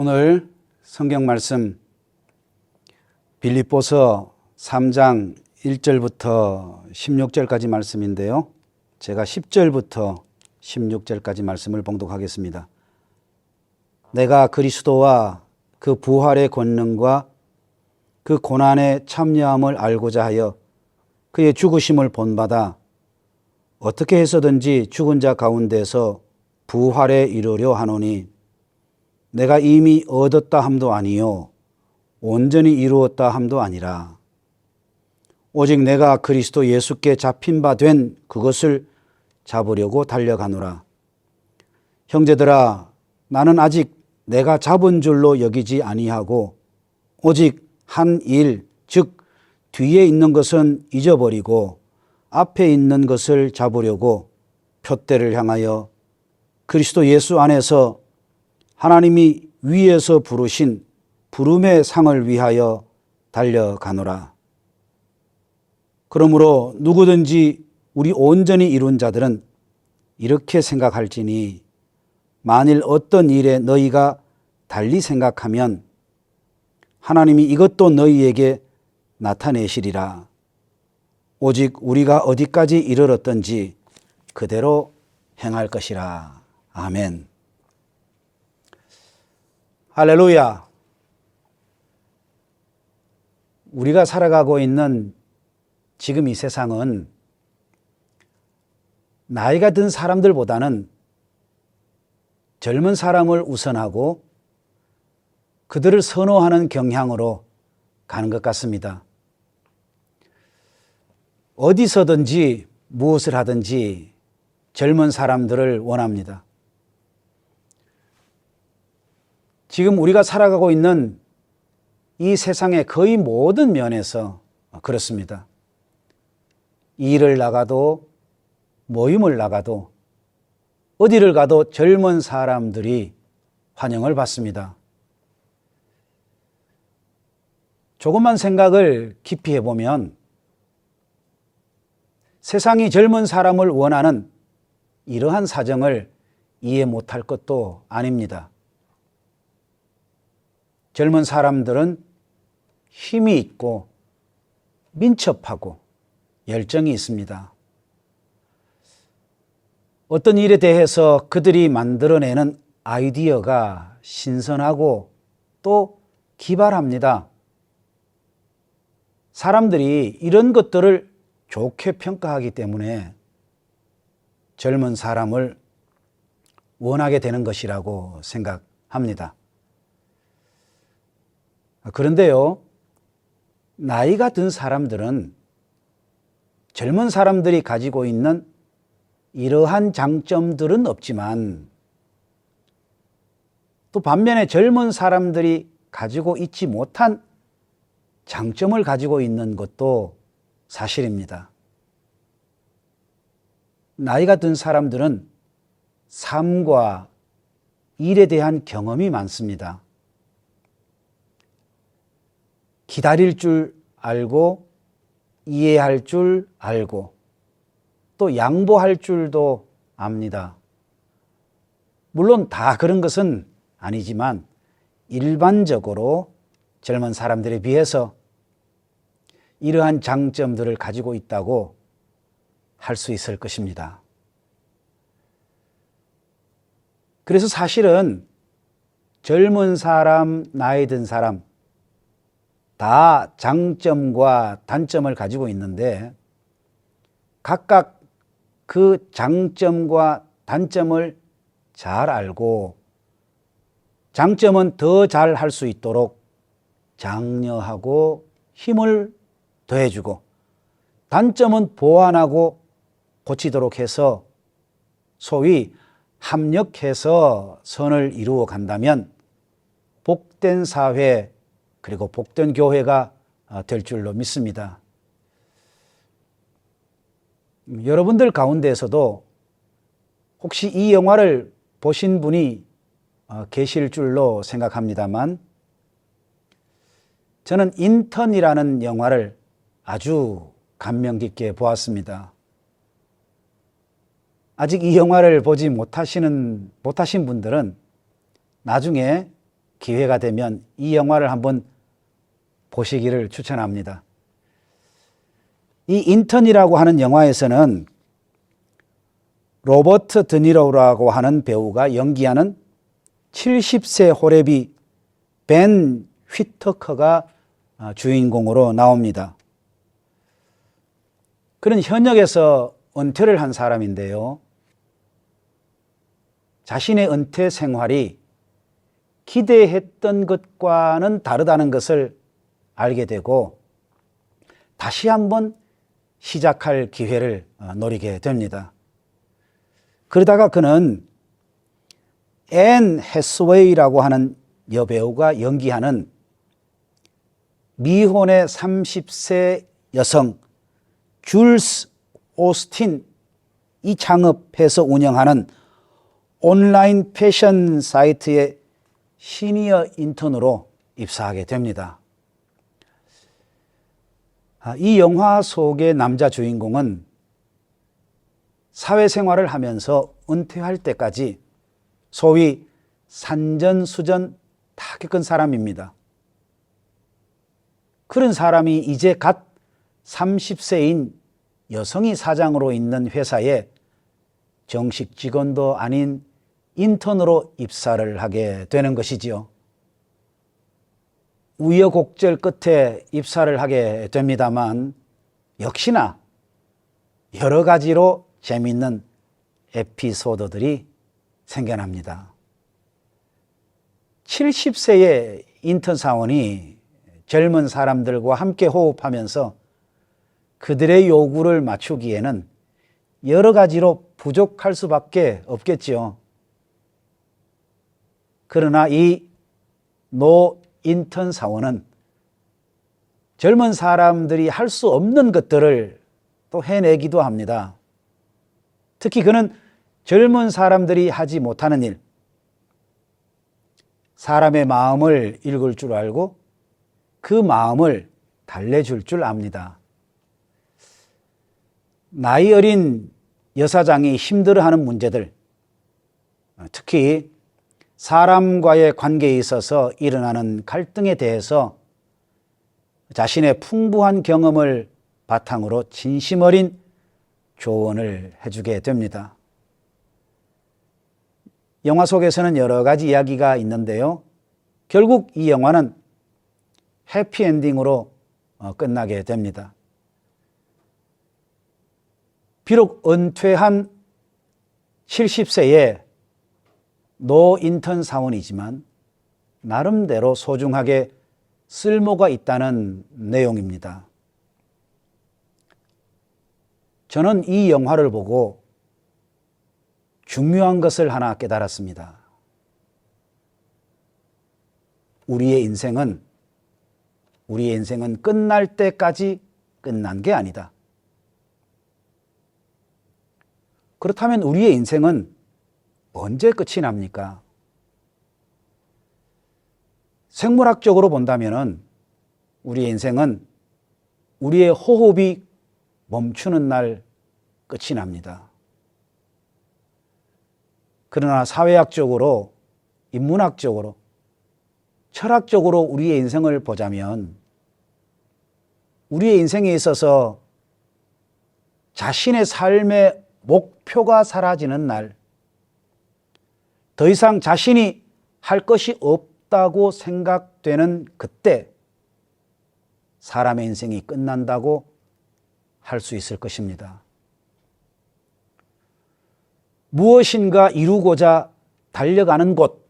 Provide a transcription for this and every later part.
오늘 성경 말씀 빌립보서 3장 1절부터 16절까지 말씀인데요. 제가 10절부터 16절까지 말씀을 봉독하겠습니다. 내가 그리스도와 그 부활의 권능과 그 고난의 참여함을 알고자 하여 그의 죽으심을 본받아 어떻게 해서든지 죽은 자 가운데서 부활에 이르려 하노니 내가 이미 얻었다 함도 아니요 온전히 이루었다 함도 아니라 오직 내가 그리스도 예수께 잡힌 바 된 그것을 잡으려고 달려가노라. 형제들아, 나는 아직 내가 잡은 줄로 여기지 아니하고 오직 한 일, 즉 뒤에 있는 것은 잊어버리고 앞에 있는 것을 잡으려고 푯대를 향하여 그리스도 예수 안에서 하나님이 위에서 부르신 부름의 상을 위하여 달려가노라. 그러므로 누구든지 우리 온전히 이룬 자들은 이렇게 생각할지니 만일 어떤 일에 너희가 달리 생각하면 하나님이 이것도 너희에게 나타내시리라. 오직 우리가 어디까지 이르렀던지 그대로 행할 것이라. 아멘. 할렐루야. 우리가 살아가고 있는 지금 이 세상은 나이가 든 사람들보다는 젊은 사람을 우선하고 그들을 선호하는 경향으로 가는 것 같습니다. 어디서든지 무엇을 하든지 젊은 사람들을 원합니다. 지금 우리가 살아가고 있는 이 세상의 거의 모든 면에서 그렇습니다. 일을 나가도 모임을 나가도 어디를 가도 젊은 사람들이 환영을 받습니다. 조금만 생각을 깊이 해보면 세상이 젊은 사람을 원하는 이러한 사정을 이해 못할 것도 아닙니다. 젊은 사람들은 힘이 있고 민첩하고 열정이 있습니다. 어떤 일에 대해서 그들이 만들어내는 아이디어가 신선하고 또 기발합니다. 사람들이 이런 것들을 좋게 평가하기 때문에 젊은 사람을 원하게 되는 것이라고 생각합니다. 그런데요, 나이가 든 사람들은 젊은 사람들이 가지고 있는 이러한 장점들은 없지만 또 반면에 젊은 사람들이 가지고 있지 못한 장점을 가지고 있는 것도 사실입니다. 나이가 든 사람들은 삶과 일에 대한 경험이 많습니다. 기다릴 줄 알고 이해할 줄 알고 또 양보할 줄도 압니다. 물론 다 그런 것은 아니지만 일반적으로 젊은 사람들에 비해서 이러한 장점들을 가지고 있다고 할 수 있을 것입니다. 그래서 사실은 젊은 사람, 나이 든 사람 다 장점과 단점을 가지고 있는데 각각 그 장점과 단점을 잘 알고 장점은 더 잘 할 수 있도록 장려하고 힘을 더해주고 단점은 보완하고 고치도록 해서 소위 합력해서 선을 이루어 간다면 복된 사회 그리고 복된 교회가 될 줄로 믿습니다. 여러분들 가운데에서도 혹시 이 영화를 보신 분이 계실 줄로 생각합니다만 저는 인턴이라는 영화를 아주 감명 깊게 보았습니다. 아직 이 영화를 보지 못하신 분들은 나중에 기회가 되면 이 영화를 한번 보시기를 추천합니다. 이 인턴이라고 하는 영화에서는 로버트 드니로라고 하는 배우가 연기하는 70세 호래비 벤 휘터커가 주인공으로 나옵니다. 그는 현역에서 은퇴를 한 사람인데요. 자신의 은퇴 생활이 기대했던 것과는 다르다는 것을 알게 되고 다시 한번 시작할 기회를 노리게 됩니다. 그러다가 그는 앤 해스웨이라고 하는 여배우가 연기하는 미혼의 30세 여성 줄스 오스틴 이 창업해서 운영하는 온라인 패션 사이트의 시니어 인턴으로 입사하게 됩니다. 이 영화 속의 남자 주인공은 사회생활을 하면서 은퇴할 때까지 소위 산전수전 다 겪은 사람입니다. 그런 사람이 이제 갓 30세인 여성이 사장으로 있는 회사에 정식 직원도 아닌 인턴으로 입사를 하게 되는 것이지요. 우여곡절 끝에 입사를 하게 됩니다만 역시나 여러 가지로 재미있는 에피소드들이 생겨납니다. 70세의 인턴 사원이 젊은 사람들과 함께 호흡하면서 그들의 요구를 맞추기에는 여러 가지로 부족할 수밖에 없겠지요. 그러나 이 노 인턴 사원은 젊은 사람들이 할 수 없는 것들을 또 해내기도 합니다. 특히 그는 젊은 사람들이 하지 못하는 일, 사람의 마음을 읽을 줄 알고 그 마음을 달래줄 줄 압니다. 나이 어린 여사장이 힘들어하는 문제들, 특히 사람과의 관계에 있어서 일어나는 갈등에 대해서 자신의 풍부한 경험을 바탕으로 진심 어린 조언을 해주게 됩니다. 영화 속에서는 여러 가지 이야기가 있는데요. 결국 이 영화는 해피엔딩으로 끝나게 됩니다. 비록 은퇴한 70세의 노 인턴 사원이지만 나름대로 소중하게 쓸모가 있다는 내용입니다. 저는 이 영화를 보고 중요한 것을 하나 깨달았습니다. 우리의 인생은 끝날 때까지 끝난 게 아니다. 그렇다면 우리의 인생은 언제 끝이 납니까? 생물학적으로 본다면 우리의 인생은 우리의 호흡이 멈추는 날 끝이 납니다. 그러나 사회학적으로, 인문학적으로, 철학적으로 우리의 인생을 보자면 우리의 인생에 있어서 자신의 삶의 목표가 사라지는 날, 더 이상 자신이 할 것이 없다고 생각되는 그때 사람의 인생이 끝난다고 할 수 있을 것입니다. 무엇인가 이루고자 달려가는 곳,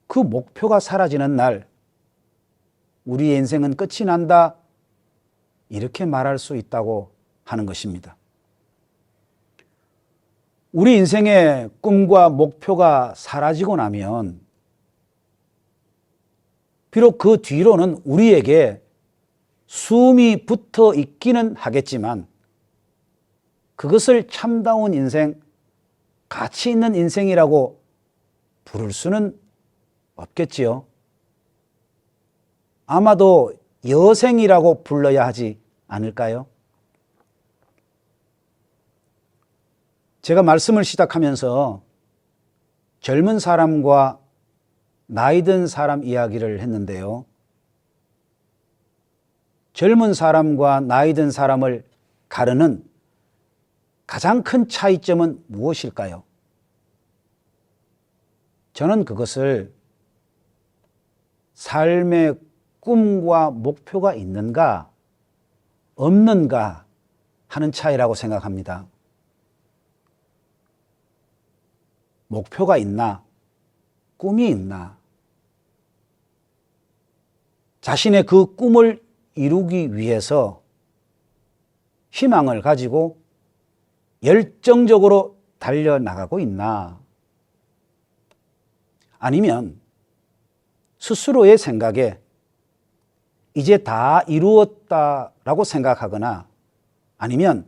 그 목표가 사라지는 날 우리의 인생은 끝이 난다, 이렇게 말할 수 있다고 하는 것입니다. 우리 인생의 꿈과 목표가 사라지고 나면 비록 그 뒤로는 우리에게 숨이 붙어 있기는 하겠지만 그것을 참다운 인생, 가치 있는 인생이라고 부를 수는 없겠지요. 아마도 여생이라고 불러야 하지 않을까요? 제가 말씀을 시작하면서 젊은 사람과 나이 든 사람 이야기를 했는데요. 젊은 사람과 나이 든 사람을 가르는 가장 큰 차이점은 무엇일까요? 저는 그것을 삶의 꿈과 목표가 있는가, 없는가 하는 차이라고 생각합니다. 목표가 있나, 꿈이 있나, 자신의 그 꿈을 이루기 위해서 희망을 가지고 열정적으로 달려나가고 있나, 아니면 스스로의 생각에 이제 다 이루었다라고 생각하거나, 아니면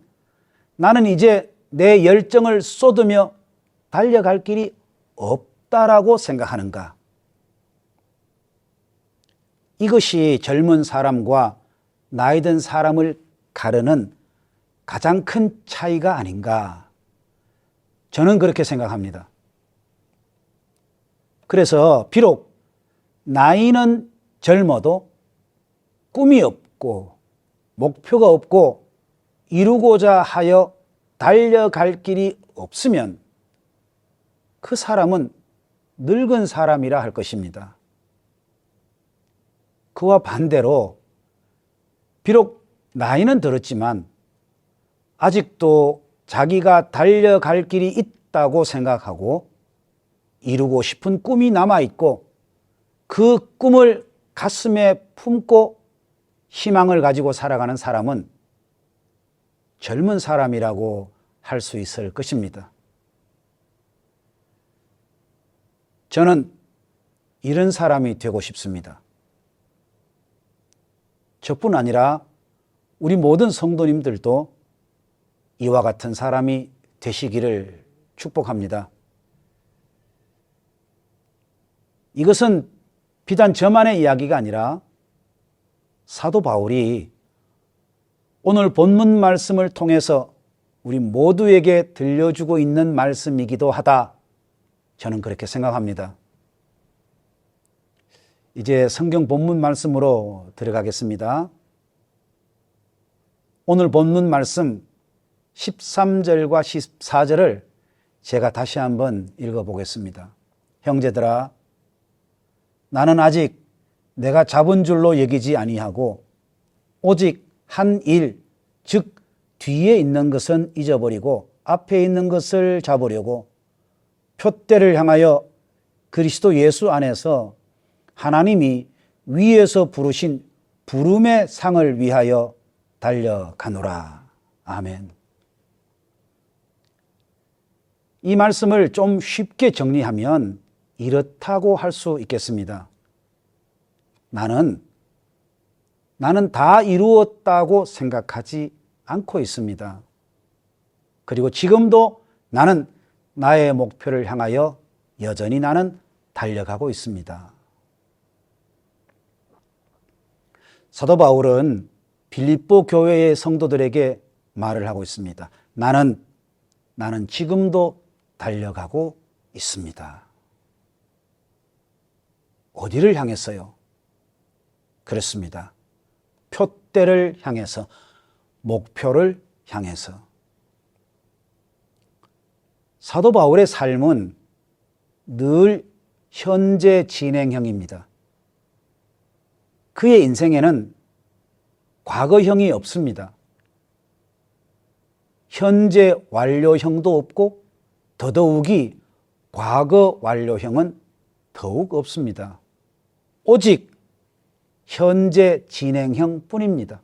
나는 이제 내 열정을 쏟으며 달려갈 길이 없다라고 생각하는가. 이것이 젊은 사람과 나이 든 사람을 가르는 가장 큰 차이가 아닌가. 저는 그렇게 생각합니다. 그래서 비록 나이는 젊어도 꿈이 없고 목표가 없고 이루고자 하여 달려갈 길이 없으면 그 사람은 늙은 사람이라 할 것입니다. 그와 반대로 비록 나이는 들었지만 아직도 자기가 달려갈 길이 있다고 생각하고 이루고 싶은 꿈이 남아있고 그 꿈을 가슴에 품고 희망을 가지고 살아가는 사람은 젊은 사람이라고 할 수 있을 것입니다. 저는 이런 사람이 되고 싶습니다. 저뿐 아니라 우리 모든 성도님들도 이와 같은 사람이 되시기를 축복합니다. 이것은 비단 저만의 이야기가 아니라 사도 바울이 오늘 본문 말씀을 통해서 우리 모두에게 들려주고 있는 말씀이기도 하다. 저는 그렇게 생각합니다. 이제 성경 본문 말씀으로 들어가겠습니다. 오늘 본문 말씀 13절과 14절을 제가 다시 한번 읽어보겠습니다. 형제들아, 나는 아직 내가 잡은 줄로 여기지 아니하고 오직 한 일, 즉 뒤에 있는 것은 잊어버리고 앞에 있는 것을 잡으려고 표대를 향하여 그리스도 예수 안에서 하나님이 위에서 부르신 부름의 상을 위하여 달려가노라. 아멘. 이 말씀을 좀 쉽게 정리하면 이렇다고 할 수 있겠습니다. 나는 다 이루었다고 생각하지 않고 있습니다. 그리고 지금도 나는 나의 목표를 향하여 여전히 나는 달려가고 있습니다. 사도 바울은 빌립보 교회의 성도들에게 말을 하고 있습니다. 나는 지금도 달려가고 있습니다. 어디를 향했어요? 그렇습니다. 표대를 향해서, 목표를 향해서. 사도 바울의 삶은 늘 현재 진행형입니다. 그의 인생에는 과거형이 없습니다. 현재 완료형도 없고 더더욱이 과거 완료형은 더욱 없습니다. 오직 현재 진행형 뿐입니다.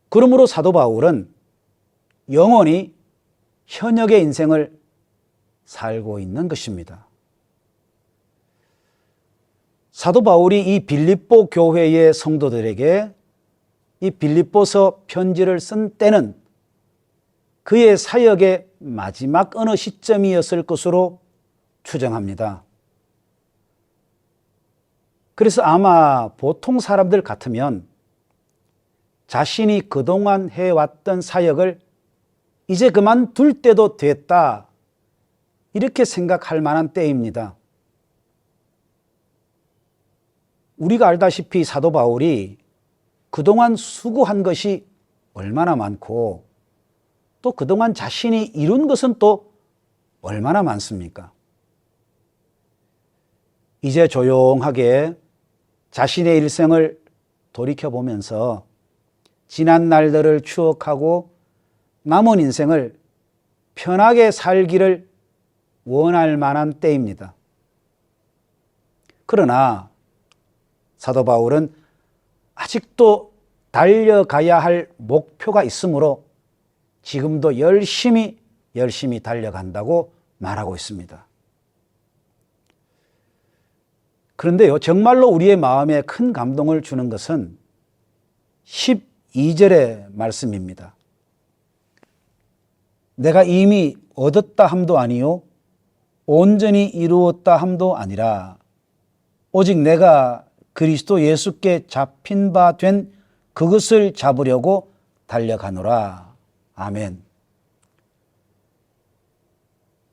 그러므로 사도 바울은 영원히 현역의 인생을 살고 있는 것입니다. 사도 바울이 이 빌립보 교회의 성도들에게 이 빌립보서 편지를 쓴 때는 그의 사역의 마지막 어느 시점이었을 것으로 추정합니다. 그래서 아마 보통 사람들 같으면 자신이 그동안 해왔던 사역을 이제 그만둘 때도 됐다, 이렇게 생각할 만한 때입니다. 우리가 알다시피 사도 바울이 그동안 수고한 것이 얼마나 많고 또 그동안 자신이 이룬 것은 또 얼마나 많습니까? 이제 조용하게 자신의 일생을 돌이켜보면서 지난 날들을 추억하고 남은 인생을 편하게 살기를 원할 만한 때입니다. 그러나 사도 바울은 아직도 달려가야 할 목표가 있으므로 지금도 열심히 달려간다고 말하고 있습니다. 그런데요, 정말로 우리의 마음에 큰 감동을 주는 것은 12절의 말씀입니다. 내가 이미 얻었다 함도 아니요 온전히 이루었다 함도 아니라 오직 내가 그리스도 예수께 잡힌 바 된 그것을 잡으려고 달려가노라. 아멘.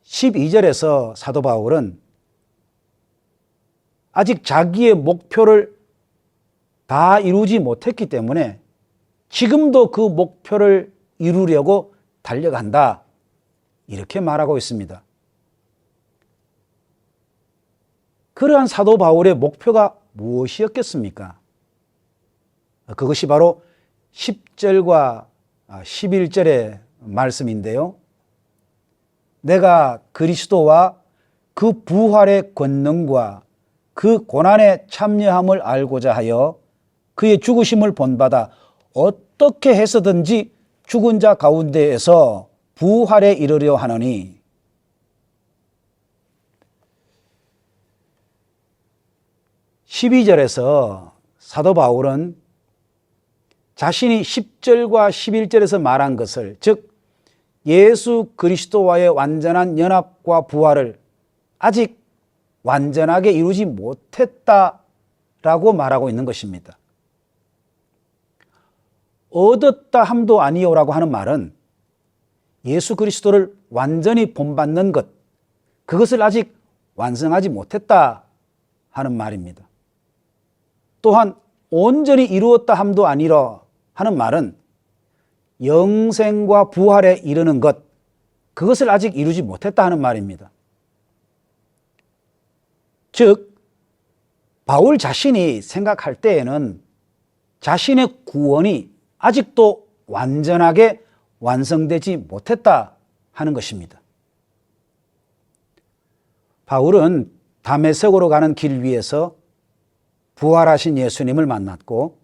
12절에서 사도 바울은 아직 자기의 목표를 다 이루지 못했기 때문에 지금도 그 목표를 이루려고 달려간다. 이렇게 말하고 있습니다. 그러한 사도 바울의 목표가 무엇이었겠습니까? 그것이 바로 10절과 11절의 말씀인데요. 내가 그리스도와 그 부활의 권능과 그 고난에 참여함을 알고자 하여 그의 죽으심을 본받아 어떻게 해서든지 죽은 자 가운데에서 부활에 이르려 하노니 12절에서 사도 바울은 자신이 10절과 11절에서 말한 것을, 즉 예수 그리스도와의 완전한 연합과 부활을 아직 완전하게 이루지 못했다라고 말하고 있는 것입니다. 얻었다 함도 아니오라고 하는 말은 예수 그리스도를 완전히 본받는 것, 그것을 아직 완성하지 못했다 하는 말입니다. 또한 온전히 이루었다 함도 아니라 하는 말은 영생과 부활에 이르는 것, 그것을 아직 이루지 못했다 하는 말입니다. 즉 바울 자신이 생각할 때에는 자신의 구원이 아직도 완전하게 완성되지 못했다 하는 것입니다. 바울은 다메섹으로 가는 길 위에서 부활하신 예수님을 만났고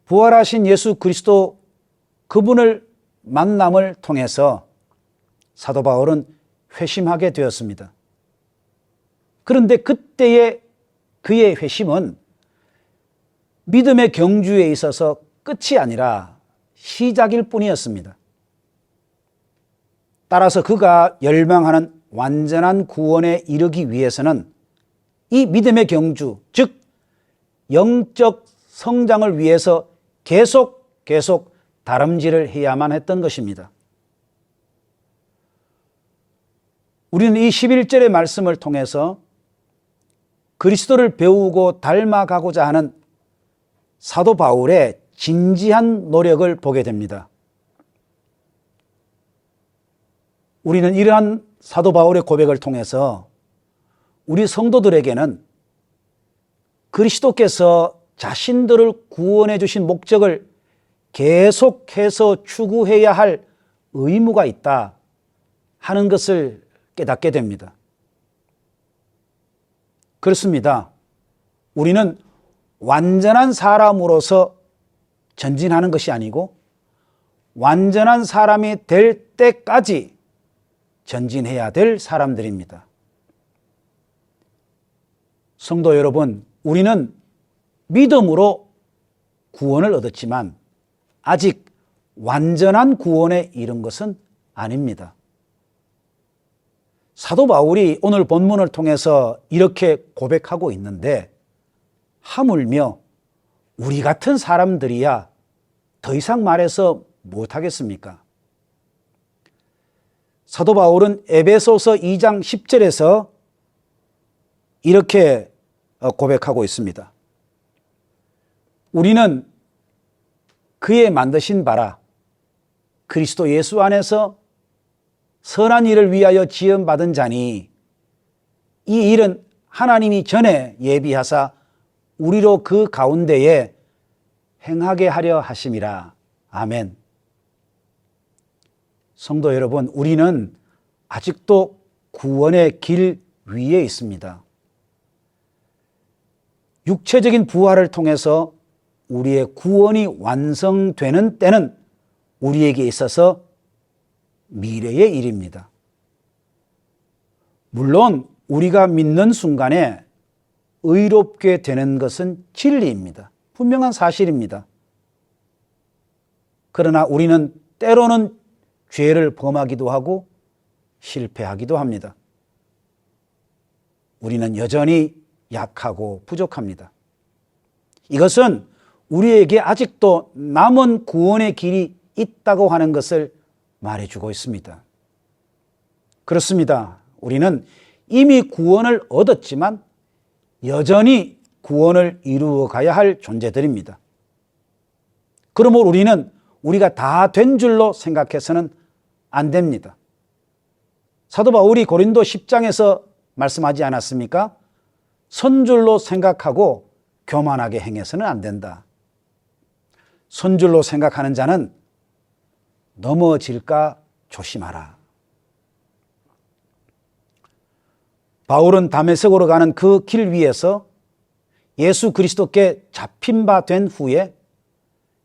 부활하신 예수 그리스도 그분을 만남을 통해서 사도 바울은 회심하게 되었습니다. 그런데 그때의 그의 회심은 믿음의 경주에 있어서 끝이 아니라 시작일 뿐이었습니다. 따라서 그가 열망하는 완전한 구원에 이르기 위해서는 이 믿음의 경주, 즉 영적 성장을 위해서 계속 다름질을 해야만 했던 것입니다. 우리는 이 11절의 말씀을 통해서 그리스도를 배우고 닮아가고자 하는 사도 바울의 진지한 노력을 보게 됩니다. 우리는 이러한 사도 바울의 고백을 통해서 우리 성도들에게는 그리스도께서 자신들을 구원해 주신 목적을 계속해서 추구해야 할 의무가 있다 하는 것을 깨닫게 됩니다. 그렇습니다. 우리는 완전한 사람으로서 전진하는 것이 아니고 완전한 사람이 될 때까지 전진해야 될 사람들입니다. 성도 여러분, 우리는 믿음으로 구원을 얻었지만 아직 완전한 구원에 이른 것은 아닙니다. 사도 바울이 오늘 본문을 통해서 이렇게 고백하고 있는데 하물며 우리 같은 사람들이야 더 이상 말해서 못하겠습니까? 사도 바울은 에베소서 2장 10절에서 이렇게 고백하고 있습니다. 우리는 그의 만드신 바라 그리스도 예수 안에서 선한 일을 위하여 지음받은 자니 이 일은 하나님이 전에 예비하사 우리로 그 가운데에 행하게 하려 하심이라. 아멘. 성도 여러분, 우리는 아직도 구원의 길 위에 있습니다. 육체적인 부활을 통해서 우리의 구원이 완성되는 때는 우리에게 있어서 미래의 일입니다. 물론 우리가 믿는 순간에 의롭게 되는 것은 진리입니다. 분명한 사실입니다. 그러나 우리는 때로는 죄를 범하기도 하고 실패하기도 합니다. 우리는 여전히 약하고 부족합니다. 이것은 우리에게 아직도 남은 구원의 길이 있다고 하는 것을 말해주고 있습니다. 그렇습니다. 우리는 이미 구원을 얻었지만 여전히 구원을 이루어 가야 할 존재들입니다. 그러므로 우리는 우리가 다 된 줄로 생각해서는 안 됩니다. 사도 바울이 고린도 10장에서 말씀하지 않았습니까? 선줄로 생각하고 교만하게 행해서는 안 된다. 선줄로 생각하는 자는 넘어질까 조심하라. 바울은 다메섹으로 가는 그 길 위에서 예수 그리스도께 잡힌 바 된 후에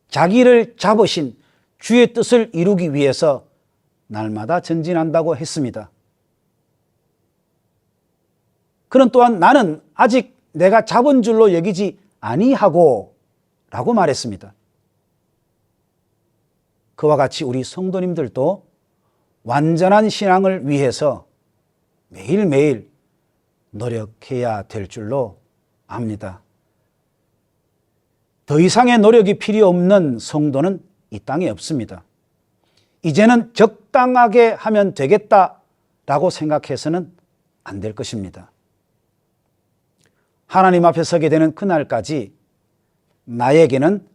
자기를 잡으신 주의 뜻을 이루기 위해서 날마다 전진한다고 했습니다. 그는 또한 나는 아직 내가 잡은 줄로 여기지 아니하고 라고 말했습니다. 그와 같이 우리 성도님들도 완전한 신앙을 위해서 매일매일 노력해야 될 줄로 압니다. 더 이상의 노력이 필요 없는 성도는 이 땅에 없습니다. 이제는 적당하게 하면 되겠다라고 생각해서는 안 될 것입니다. 하나님 앞에 서게 되는 그날까지 나에게는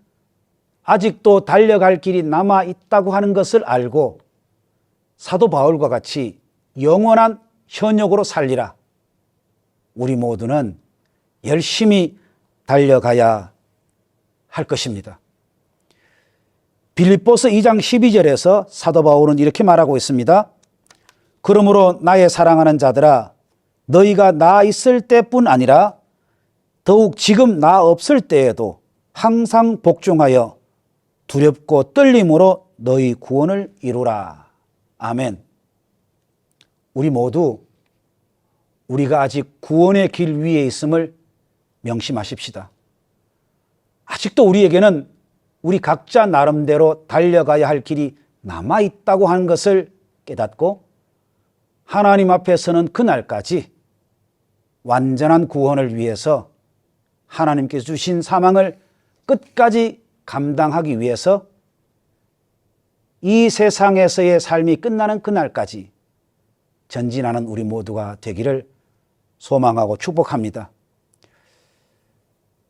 아직도 달려갈 길이 남아 있다고 하는 것을 알고 사도 바울과 같이 영원한 현역으로 살리라. 우리 모두는 열심히 달려가야 할 것입니다. 빌립보서 2장 12절에서 사도 바울은 이렇게 말하고 있습니다. 그러므로 나의 사랑하는 자들아, 너희가 나 있을 때뿐 아니라 더욱 지금 나 없을 때에도 항상 복종하여 두렵고 떨림으로 너희 구원을 이루라. 아멘. 우리 모두 우리가 아직 구원의 길 위에 있음을 명심하십시다. 아직도 우리에게는 우리 각자 나름대로 달려가야 할 길이 남아있다고 하는 것을 깨닫고 하나님 앞에 서는 그날까지 완전한 구원을 위해서 하나님께서 주신 사명을 끝까지 감당하기 위해서 이 세상에서의 삶이 끝나는 그날까지 전진하는 우리 모두가 되기를 소망하고 축복합니다.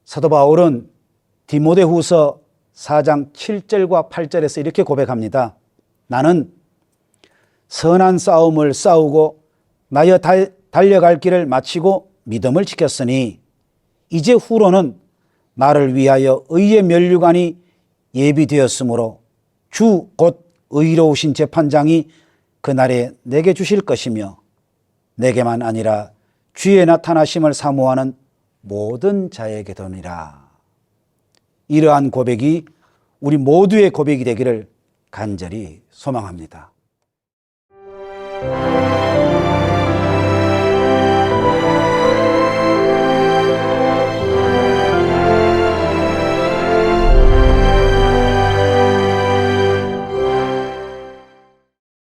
사도 바울은 디모데후서 4장 7절과 8절에서 이렇게 고백합니다. 나는 선한 싸움을 싸우고 나여 달려갈 길을 마치고 믿음을 지켰으니 이제 후로는 나를 위하여 의의 면류관이 예비되었으므로 주 곧 의로우신 재판장이 그날에 내게 주실 것이며 내게만 아니라 주의 나타나심을 사모하는 모든 자에게 되니라. 이러한 고백이 우리 모두의 고백이 되기를 간절히 소망합니다.